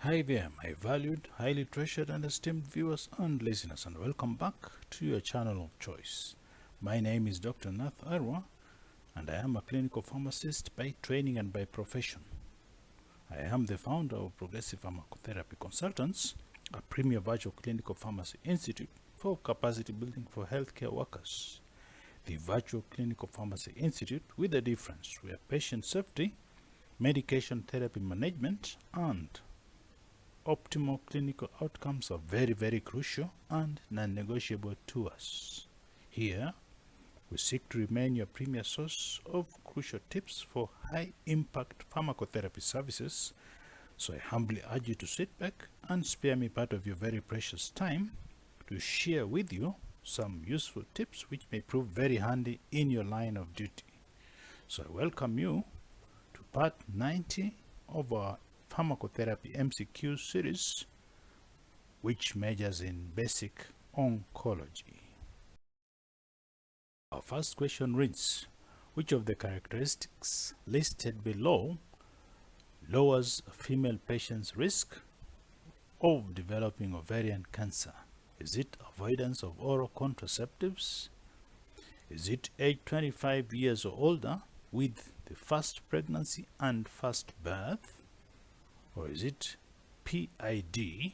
Hi there, my valued, highly treasured and esteemed viewers and listeners, and welcome back to your channel of choice. My name is Dr. Nath Arwa, and I am a clinical pharmacist by training and by profession. I am the founder of Progressive Pharmacotherapy Consultants, a premier virtual clinical pharmacy institute for capacity building for healthcare workers. The Virtual Clinical Pharmacy Institute with a difference, where patient safety, medication therapy management, and optimal clinical outcomes are very crucial and non-negotiable to us. Here, we seek to remain your premier source of crucial tips for high-impact pharmacotherapy services, so I humbly urge you to sit back and spare me part of your very precious time to share with you some useful tips which may prove very handy in your line of duty. So I welcome you to part 90 of our Pharmacotherapy MCQ series, which majors in basic oncology. Our first question reads, which of the characteristics listed below lowers a female patient's risk of developing ovarian cancer? Is it avoidance of oral contraceptives? Is it age 25 years or older with the first pregnancy and first birth? Or is it PID?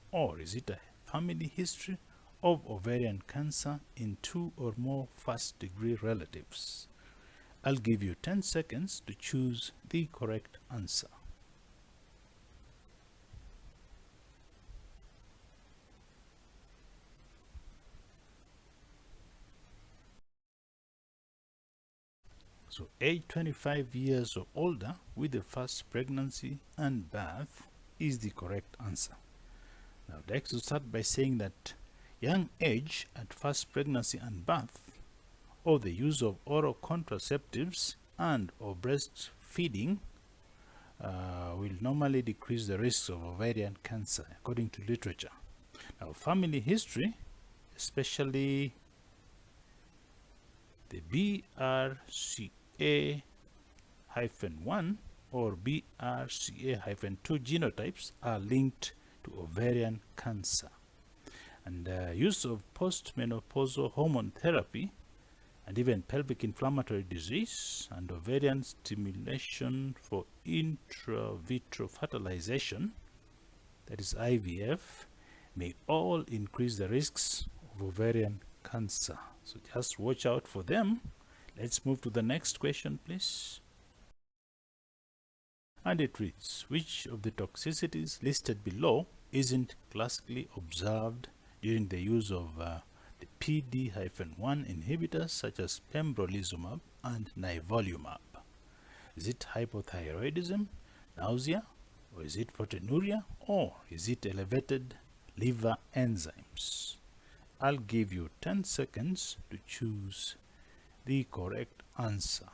Or is it a family history of ovarian cancer in 2 or more first-degree relatives? I'll give you 10 seconds to choose the correct answer. So age 25 years or older with the first pregnancy and birth is the correct answer. Now I'd like to start by saying that young age at first pregnancy and birth, or the use of oral contraceptives and or breastfeeding will normally decrease the risks of ovarian cancer according to literature. Now family history, especially the BRCA-1 or BRCA-2 genotypes are linked to ovarian cancer. And use of postmenopausal hormone therapy and even pelvic inflammatory disease and ovarian stimulation for intravitro fertilization, that is IVF, may all increase the risks of ovarian cancer. So just watch out for them. Let's move to the next question, please. And it reads, which of the toxicities listed below isn't classically observed during the use of the PD-1 inhibitors such as pembrolizumab and nivolumab? Is it hypothyroidism, nausea, or is it proteinuria, or is it elevated liver enzymes? I'll give you 10 seconds to choose the correct answer.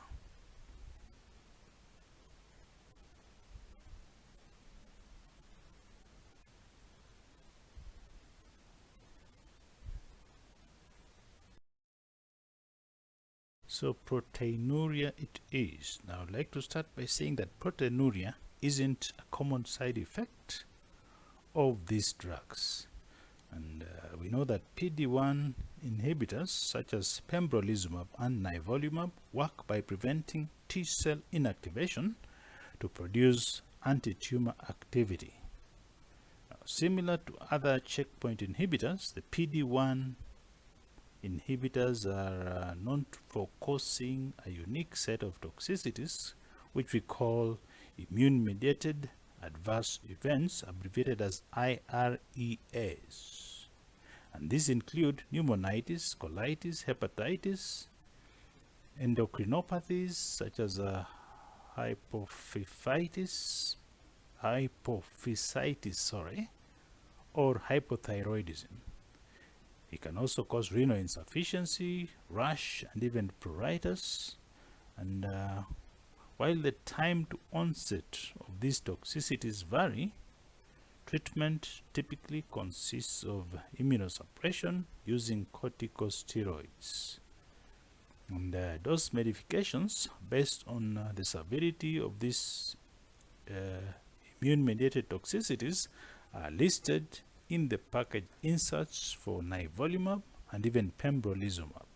So proteinuria it is. Now I'd like to start by saying that proteinuria isn't a common side effect of these drugs. And we know that PD-1 inhibitors such as pembrolizumab and nivolumab work by preventing T-cell inactivation to produce anti-tumor activity. Now, similar to other checkpoint inhibitors, the PD-1 inhibitors are known for causing a unique set of toxicities which we call immune-mediated adverse events, abbreviated as IREAs. And these include pneumonitis, colitis, hepatitis, endocrinopathies such as hypophysitis, or hypothyroidism. It can also cause renal insufficiency, rash, and even pruritus. And while the time to onset of these toxicities vary, treatment typically consists of immunosuppression using corticosteroids. And dose modifications based on the severity of this immune-mediated toxicities are listed in the package inserts for nivolumab and even pembrolizumab.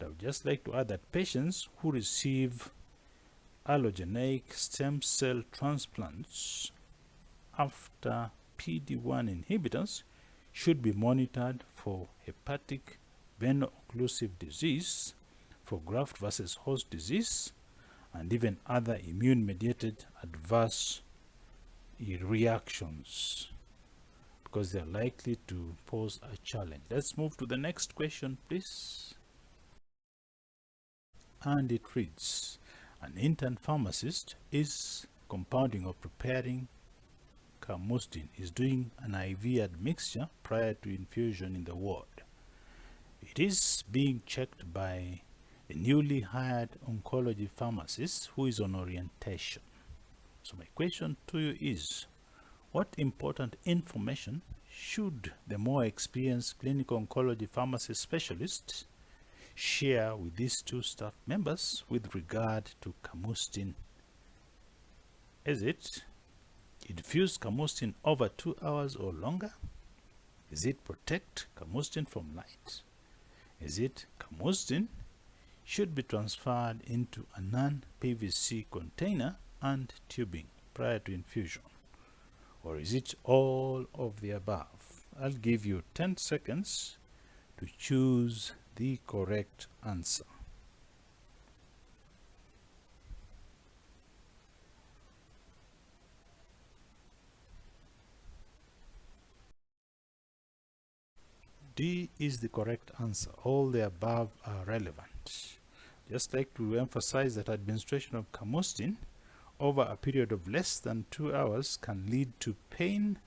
I would just like to add that patients who receive allogeneic stem cell transplants after PD-1 inhibitors should be monitored for hepatic veno-occlusive disease, for graft versus host disease, and even other immune-mediated adverse reactions, because they are likely to pose a challenge. Let's move to the next question, please. And it reads, an intern pharmacist is compounding or preparing camustin, is doing an IV admixture prior to infusion in the ward. It is being checked by a newly hired oncology pharmacist who is on orientation. So my question to you is, what important information should the more experienced clinical oncology pharmacy specialists share with these two staff members with regard to camustin? Is it infuse camustin over 2 hours or longer? Is it protect camustin from light? Is it camustin should be transferred into a non-PVC container and tubing prior to infusion? Or is it all of the above? I'll give you 10 seconds to choose the correct answer. D is the correct answer. All the above are relevant. Just like to emphasize that administration of camustin over a period of less than 2 hours can lead to pain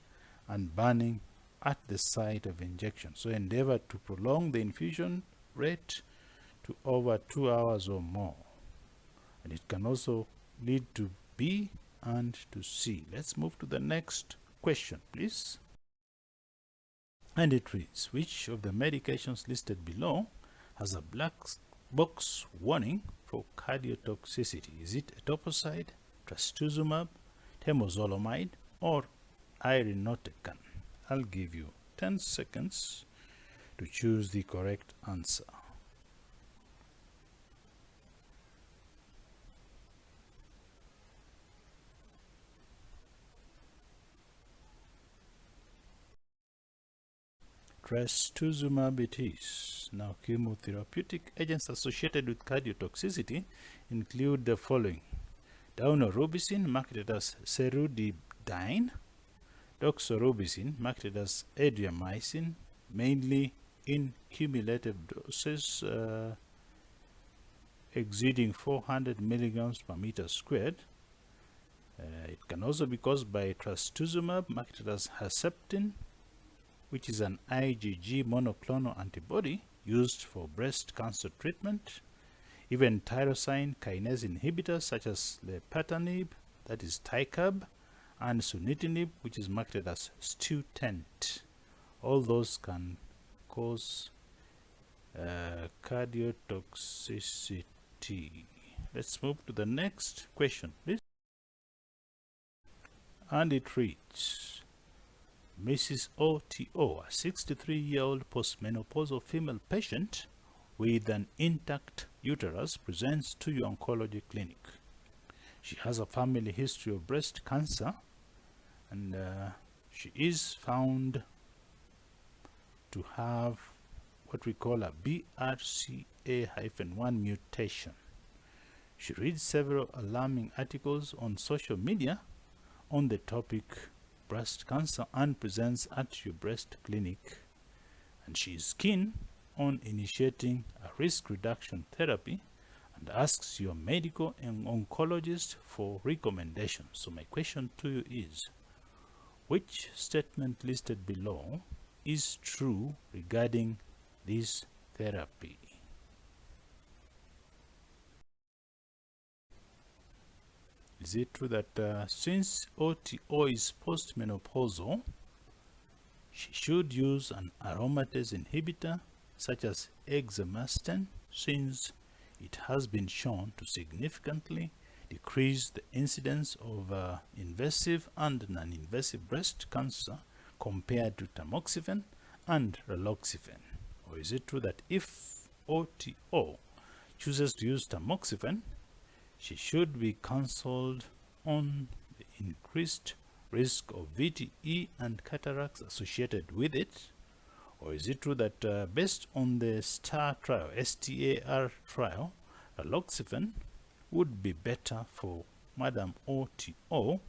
and burning at the site of injection. So endeavor to prolong the infusion rate to over 2 hours or more. And it can also lead to B and to C. Let's move to the next question, please. And it reads, which of the medications listed below has a black box warning for cardiotoxicity? Is it etoposide, trastuzumab, temozolomide, or irinotecan? I'll give you 10 seconds to choose the correct answer. Trastuzumab it is. Now, chemotherapeutic agents associated with cardiotoxicity include the following: daunorubicin, marketed as cerulidine; doxorubicin, marketed as adriamycin, mainly in cumulative doses exceeding 400 milligrams per meter squared. It can also be caused by trastuzumab, marketed as Herceptin, which is an IgG monoclonal antibody used for breast cancer treatment. Even tyrosine kinase inhibitors such as lepatinib, that is Ticab, and sunitinib, which is marketed as Stutent. All those can cause cardiotoxicity. Let's move to the next question, please. And it reads, Mrs. OTO, a 63-year-old postmenopausal female patient with an intact uterus, presents to your oncology clinic. She has a family history of breast cancer, and she is found to have what we call a BRCA-1 mutation. She reads several alarming articles on social media on the topic breast cancer and presents at your breast clinic, and she is keen on initiating a risk reduction therapy and asks your medical and oncologist for recommendations. So my question to you is, which statement listed below is true regarding this therapy? Is it true that since OTO is postmenopausal, she should use an aromatase inhibitor such as exemestane, since it has been shown to significantly decrease the incidence of invasive and non-invasive breast cancer compared to tamoxifen and raloxifene? Or is it true that if OTO chooses to use tamoxifen, she should be counseled on the increased risk of VTE and cataracts associated with it? Or is it true that based on the STAR trial, STAR trial, raloxifene would be better for Madam OTO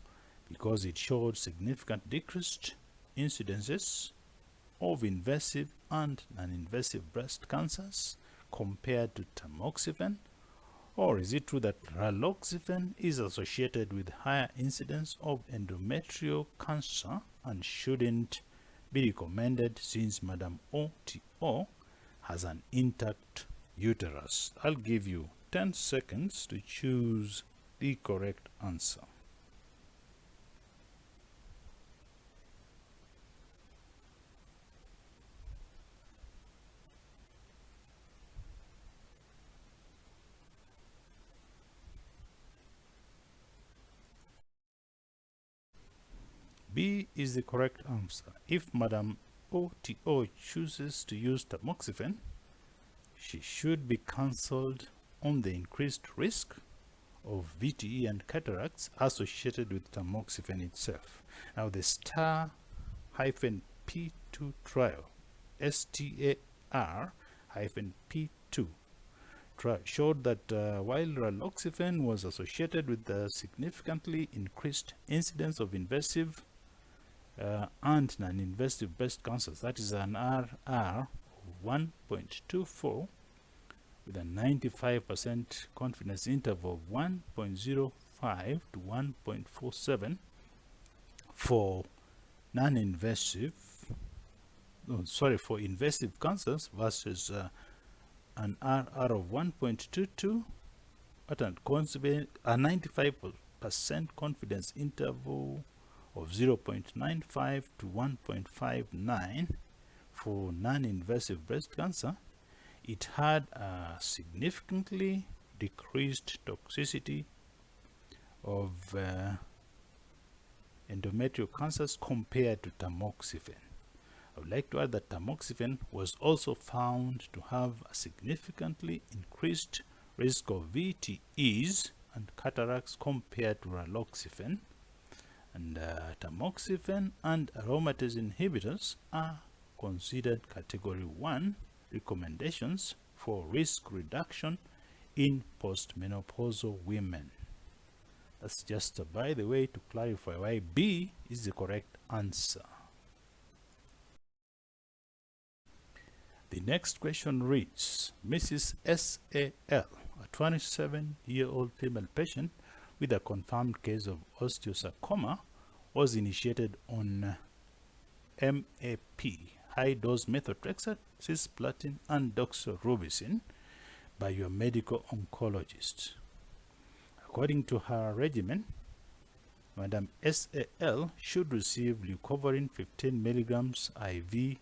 because it showed significant decreased incidences of invasive and non-invasive breast cancers compared to tamoxifen? Or is it true that raloxifene is associated with higher incidence of endometrial cancer and shouldn't be recommended since Madam OTO has an intact uterus? I'll give you 10 seconds to choose the correct answer. B is the correct answer. If Madam OTO chooses to use tamoxifen, she should be counseled on the increased risk of VTE and cataracts associated with tamoxifen itself. Now, the STAR-P2 trial, STAR-P2 trial, showed that while raloxifene was associated with the significantly increased incidence of invasive and non-invasive breast cancers, that is an RR of 1.24 with a 95% confidence interval of 1.05 to 1.47 for non-invasive, for invasive cancers versus an RR of 1.22 at a 95% confidence interval of 0.95 to 1.59 for non-invasive breast cancer. It had a significantly decreased toxicity of endometrial cancers compared to tamoxifen. I would like to add that tamoxifen was also found to have a significantly increased risk of VTEs and cataracts compared to raloxifene. And tamoxifen and aromatase inhibitors are considered category 1 recommendations for risk reduction in postmenopausal women. That's just by the way to clarify why B is the correct answer. The next question reads, Mrs. SAL, a 27-year-old female patient with a confirmed case of osteosarcoma, was initiated on MAP, high-dose methotrexate, cisplatin, and doxorubicin by your medical oncologist. According to her regimen, Madam SAL should receive leucovorin 15 milligrams IV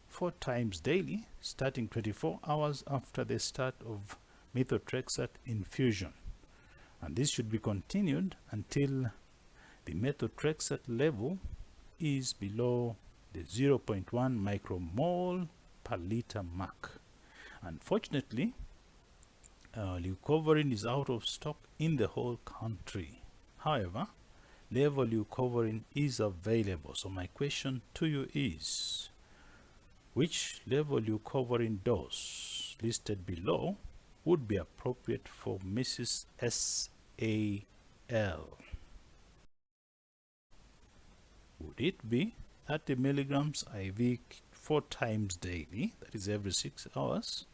4 times daily, starting 24 hours after the start of methotrexate infusion. And this should be continued until the methotrexate level is below the 0.1 micromole per liter mark. Unfortunately, leucovorin is out of stock in the whole country. However, levothyroxine is available. So my question to you is, which levothyroxine dose listed below would be appropriate for Mrs. SAL? Would it be 30 milligrams IV 4 times daily, that is every 6 hours?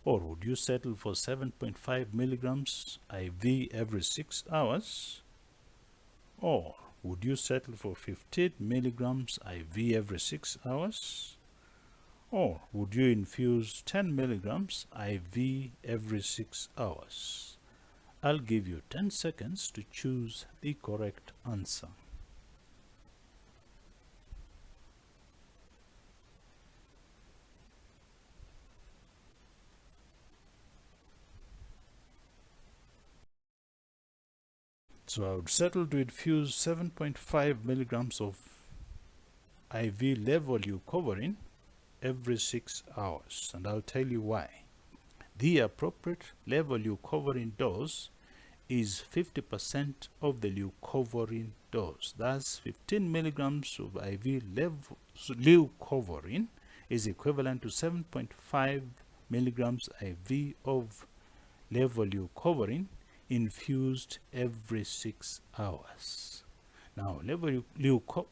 Or would you settle for 7.5 milligrams IV every 6 hours? Or would you settle for 15 milligrams IV every 6 hours? Or would you infuse 10 milligrams IV every 6 hours? I'll give you 10 seconds to choose the correct answer. So I would settle to infuse 7.5 milligrams of IV level leucovorin every 6 hours, and I'll tell you why. The appropriate level leucovorin dose is 50% of the leucovorin dose. Thus, 15 milligrams of IV leucovorin is equivalent to 7.5 milligrams IV of level leucovorin infused every 6 hours. Now, leucovorin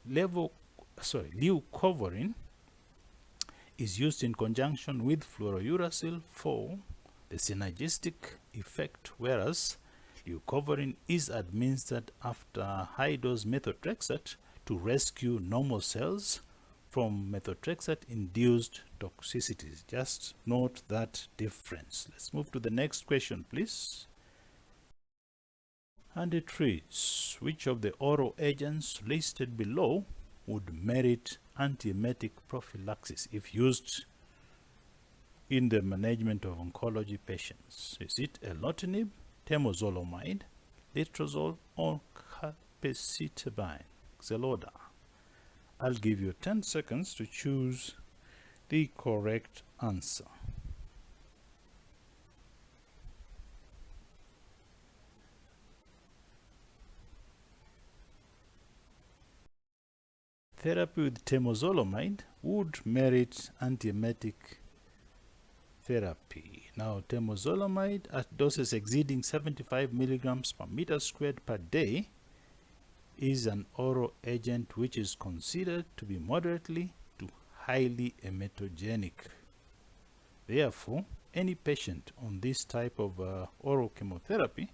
is used in conjunction with fluorouracil for the synergistic effect, whereas leucovorin is administered after high-dose methotrexate to rescue normal cells from methotrexate-induced toxicities. Just note that difference. Let's move to the next question, please. And it reads, which of the oral agents listed below would merit antiemetic prophylaxis if used in the management of oncology patients? Is it erlotinib, temozolomide, letrozole, or capecitabine, Xeloda? I'll give you 10 seconds to choose the correct answer. Therapy with temozolomide would merit antiemetic therapy. Now, temozolomide at doses exceeding 75 milligrams per meter squared per day is an oral agent which is considered to be moderately to highly emetogenic. Therefore, any patient on this type of oral chemotherapy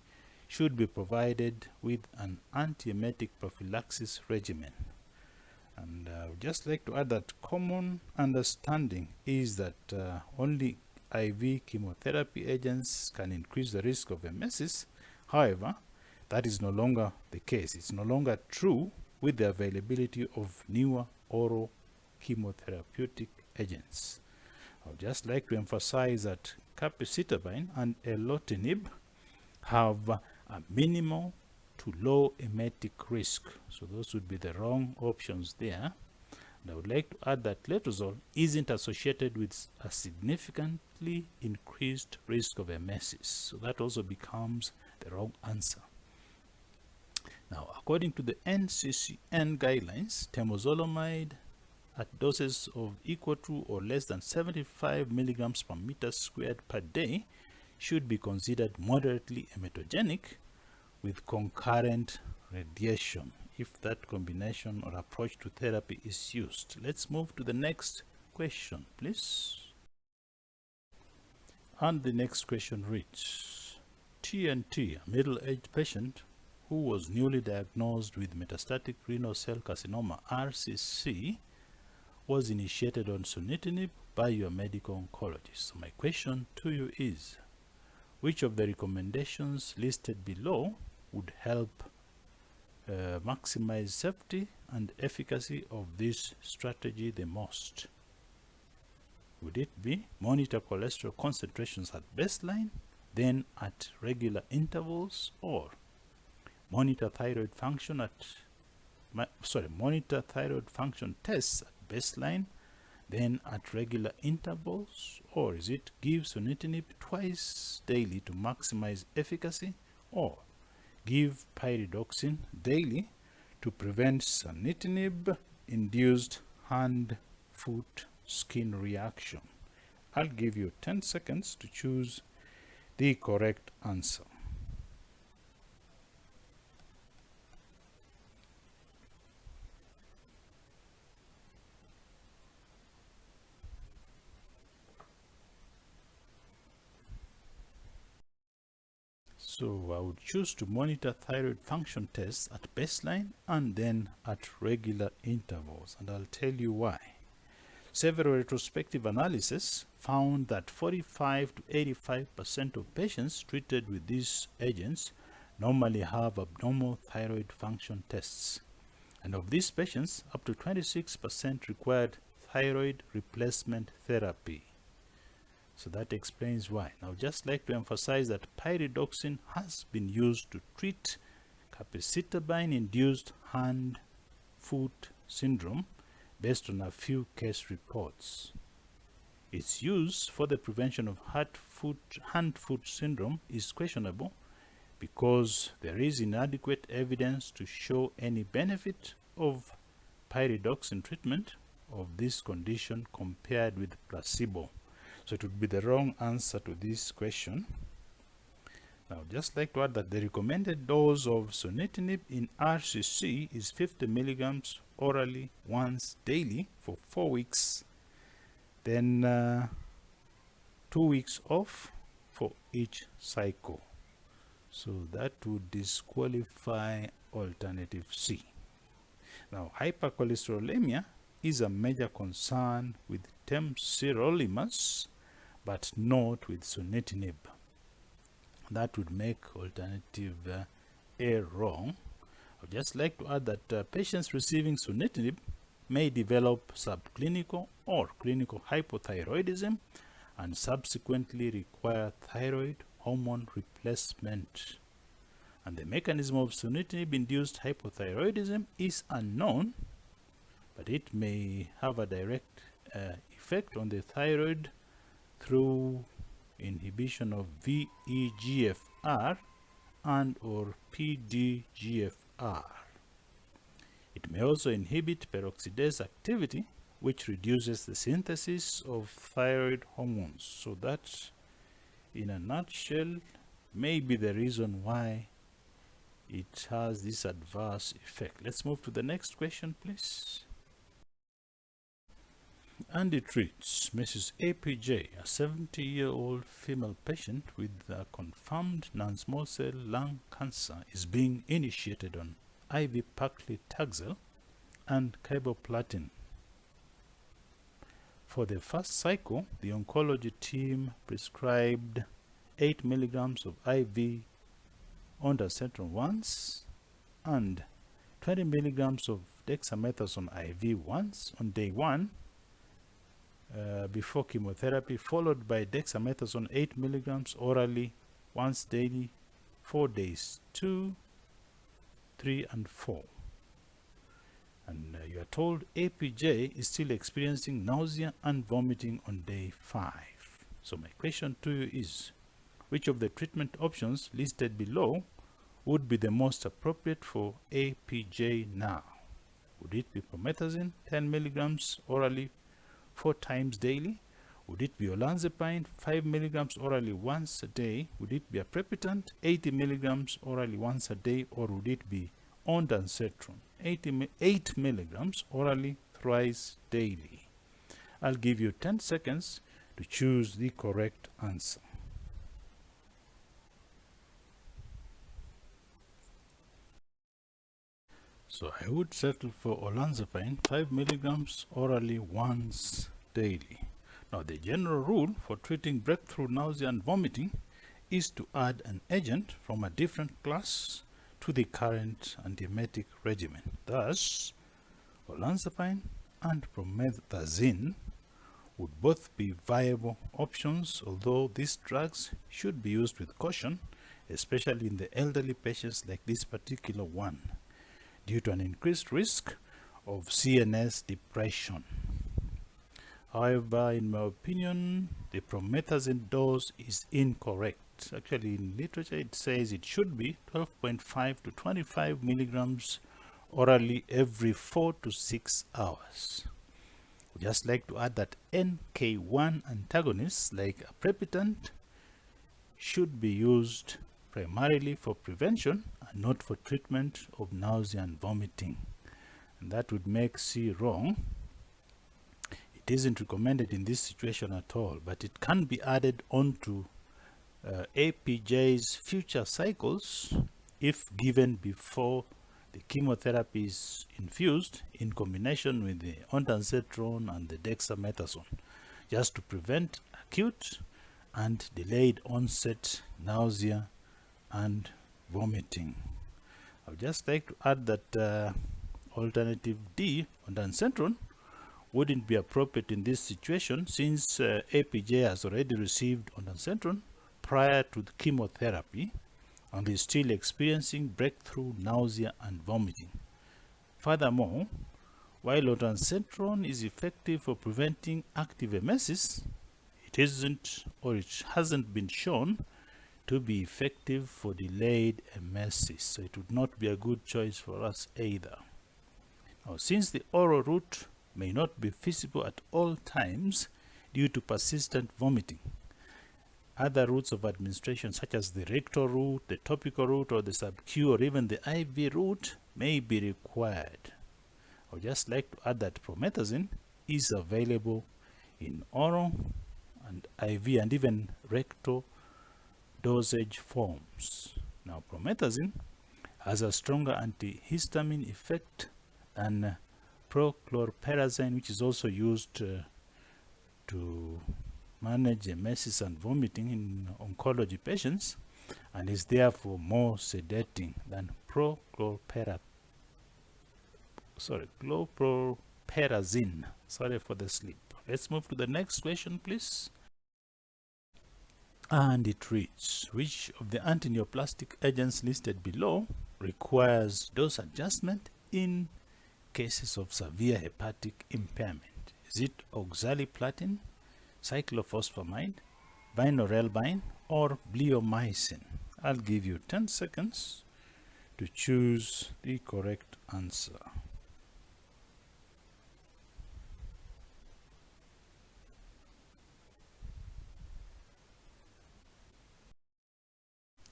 should be provided with an antiemetic prophylaxis regimen. And I would just like to add that common understanding is that only IV chemotherapy agents can increase the risk of emesis. However, that is no longer the case. It's no longer true with the availability of newer oral chemotherapeutic agents. I would just like to emphasize that capecitabine and erlotinib have a minimal to low emetic risk. So those would be the wrong options there. And I would like to add that letrozole isn't associated with a significantly increased risk of emesis. So that also becomes the wrong answer. Now, according to the NCCN guidelines, temozolomide at doses of equal to or less than 75 milligrams per meter squared per day should be considered moderately emetogenic with concurrent radiation if that combination or approach to therapy is used. Let's move to the next question, please. And the next question reads, TNT, a middle-aged patient who was newly diagnosed with metastatic renal cell carcinoma, RCC, was initiated on sunitinib by your medical oncologist. So my question to you is, which of the recommendations listed below would help maximize safety and efficacy of this strategy the most? Would it be monitor cholesterol concentrations at baseline, then at regular intervals, or monitor thyroid function monitor thyroid function tests at baseline, then at regular intervals, or is it give sunitinib twice daily to maximize efficacy, or give pyridoxine daily to prevent sunitinib-induced hand, foot, skin reaction? I'll give you 10 seconds to choose the correct answer. So I would choose to monitor thyroid function tests at baseline and then at regular intervals, and I'll tell you why. Several retrospective analyses found that 45 to 85% of patients treated with these agents normally have abnormal thyroid function tests. And of these patients, up to 26% required thyroid replacement therapy. So that explains why. Now, just like to emphasize that pyridoxine has been used to treat capecitabine-induced hand-foot syndrome based on a few case reports. Its use for the prevention of hand-foot syndrome is questionable because there is inadequate evidence to show any benefit of pyridoxine treatment of this condition compared with placebo. So it would be the wrong answer to this question. Now, just like to add that the recommended dose of sunitinib in RCC is 50 milligrams orally once daily for 4 weeks, then 2 weeks off for each cycle. So that would disqualify alternative C. Now, hypercholesterolemia is a major concern with temsirolimus, but not with sunitinib. That would make alternative A wrong. I'd just like to add that patients receiving sunitinib may develop subclinical or clinical hypothyroidism and subsequently require thyroid hormone replacement. And the mechanism of sunitinib-induced hypothyroidism is unknown, but it may have a direct effect on the thyroid through inhibition of VEGFR and or PDGFR. It may also inhibit peroxidase activity, which reduces the synthesis of thyroid hormones. So that, in a nutshell, may be the reason why it has this adverse effect. Let's move to the next question, please. And it reads, Mrs. APJ, a 70-year-old female patient with a confirmed non-small cell lung cancer, is being initiated on IV paclitaxel and carboplatin. For the first cycle, the oncology team prescribed 8 milligrams of IV ondansetron once and 20 milligrams of dexamethasone IV once on day 1 before chemotherapy, followed by dexamethasone 8 milligrams orally once daily for days 2, 3, and 4. And you are told APJ is still experiencing nausea and vomiting on day 5. So my question to you is, which of the treatment options listed below would be the most appropriate for APJ now? Would it be promethazine 10 milligrams orally 4 times daily? Would it be olanzapine 5 milligrams orally once a day? Would it be aprepitant 80 milligrams orally once a day? Or would it be ondansetron 8 milligrams orally thrice daily? I'll give you 10 seconds to choose the correct answer. So I would settle for olanzapine 5 milligrams orally once daily. Now, the general rule for treating breakthrough nausea and vomiting is to add an agent from a different class to the current antiemetic regimen. Thus, olanzapine and promethazine would both be viable options, although these drugs should be used with caution, especially in the elderly patients like this particular one, due to an increased risk of CNS depression. However, in my opinion, the promethazine dose is incorrect. Actually, in literature, it says it should be 12.5 to 25 milligrams orally every 4 to 6 hours. I'd just like to add that NK1 antagonists like aprepitant should be used primarily for prevention and not for treatment of nausea and vomiting. And that would make C wrong. It isn't recommended in this situation at all, but it can be added onto APJ's future cycles if given before the chemotherapy is infused in combination with the ondansetron and the dexamethasone, just to prevent acute and delayed onset nausea and vomiting. I would just like to add that alternative D, ondansetron, wouldn't be appropriate in this situation since APJ has already received ondansetron prior to the chemotherapy, and is still experiencing breakthrough nausea and vomiting. Furthermore, while ondansetron is effective for preventing active emesis, it hasn't been shown to be effective for delayed emesis, so it would not be a good choice for us either. Now, since the oral route may not be feasible at all times due to persistent vomiting, other routes of administration such as the rectal route, the topical route, or the sub-Q, or even the IV route may be required. I would just like to add that promethazine is available in oral and IV and even rectal dosage forms. Now, promethazine has a stronger antihistamine effect than prochlorperazine, which is also used to manage emesis and vomiting in oncology patients, and is therefore more sedating than chlorperazine. Sorry for the slip. Let's move to the next question, please. And it reads, which of the antineoplastic agents listed below requires dose adjustment in cases of severe hepatic impairment? Is it oxaliplatin, cyclophosphamide, vinorelbine, or bleomycin? I'll give you 10 seconds to choose the correct answer.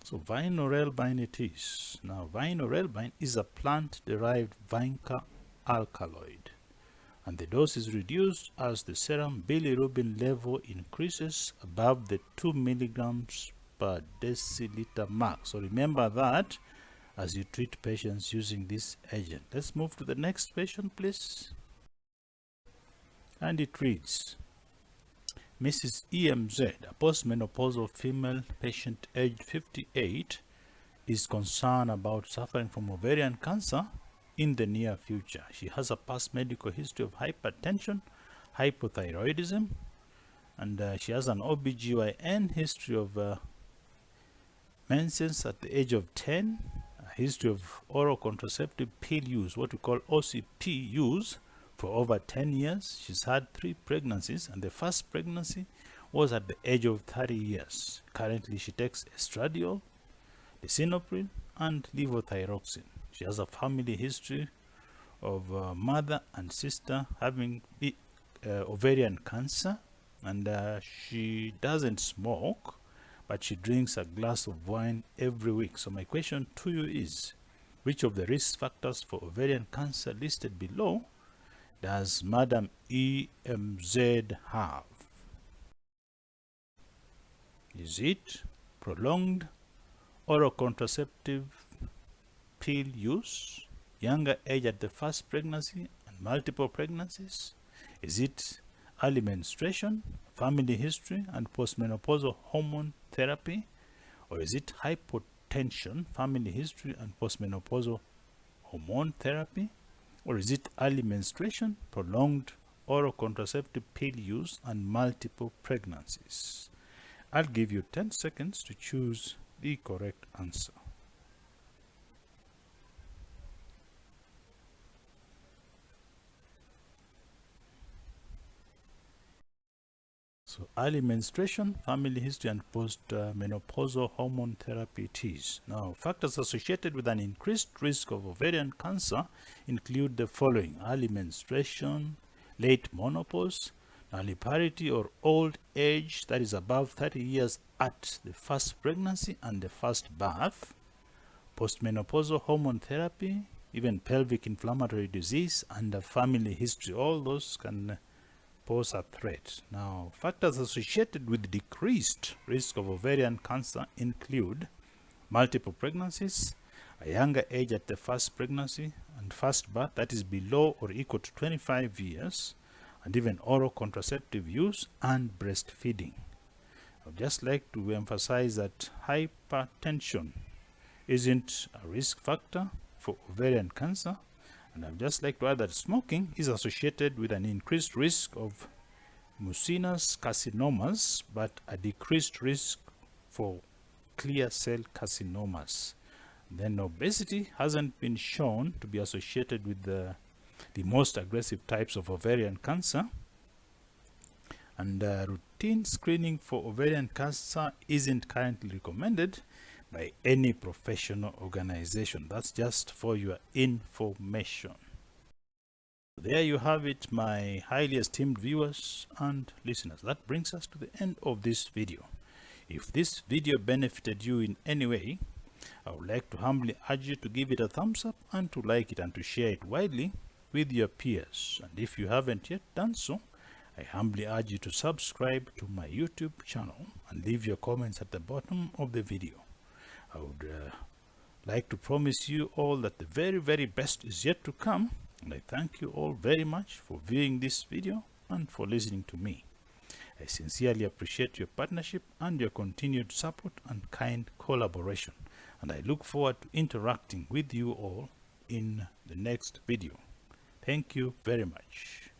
So vinorelbine it is. Now, vinorelbine is a plant-derived vinca alkaloid, and the dose is reduced as the serum bilirubin level increases above the 2 milligrams per deciliter mark. So remember that as you treat patients using this agent. Let's move to the next patient, please. And it reads, Mrs. EMZ, a postmenopausal female patient aged 58, is concerned about suffering from ovarian cancer in the near future. She has a past medical history of hypertension, hypothyroidism, and she has an OBGYN history of menses at the age of 10, a history of oral contraceptive pill use, what we call OCP use, for over 10 years. She's had 3 pregnancies, and the first pregnancy was at the age of 30 years. Currently, she takes estradiol, lisinopril, and levothyroxine. She has a family history of mother and sister having ovarian cancer, and she doesn't smoke, but she drinks a glass of wine every week. So my question to you is, which of the risk factors for ovarian cancer listed below does Madam EMZ have? Is it prolonged oral contraceptive pill use, younger age at the first pregnancy and multiple pregnancies? Is it early menstruation, family history, and postmenopausal hormone therapy? Or is it hypotension, family history, and postmenopausal hormone therapy? Or is it early menstruation, prolonged oral contraceptive pill use, and multiple pregnancies? I'll give you 10 seconds to choose the correct answer. So early menstruation, family history, and post-menopausal hormone therapy it is. Now, factors associated with an increased risk of ovarian cancer include the following: early menstruation, late menopause, nulliparity or old age, that is above 30 years at the first pregnancy and the first birth, postmenopausal hormone therapy, even pelvic inflammatory disease, and a family history. All those can pose a threat. Now, factors associated with decreased risk of ovarian cancer include multiple pregnancies, a younger age at the first pregnancy and first birth, that is below or equal to 25 years, and even oral contraceptive use and breastfeeding. I would just like to emphasize that hypertension isn't a risk factor for ovarian cancer, and I'd just like to add that smoking is associated with an increased risk of mucinous carcinomas, but a decreased risk for clear cell carcinomas. Then obesity hasn't been shown to be associated with the most aggressive types of ovarian cancer, and routine screening for ovarian cancer isn't currently recommended by any professional organization. That's just for your information. There you have it, my highly esteemed viewers and listeners. That brings us to the end of this video. If this video benefited you in any way, I would like to humbly urge you to give it a thumbs up and to like it and to share it widely with your peers. And if you haven't yet done so, I humbly urge you to subscribe to my YouTube channel and leave your comments at the bottom of the video. I would like to promise you all that the very, very best is yet to come, and I thank you all very much for viewing this video and for listening to me. I sincerely appreciate your partnership and your continued support and kind collaboration, and I look forward to interacting with you all in the next video. Thank you very much.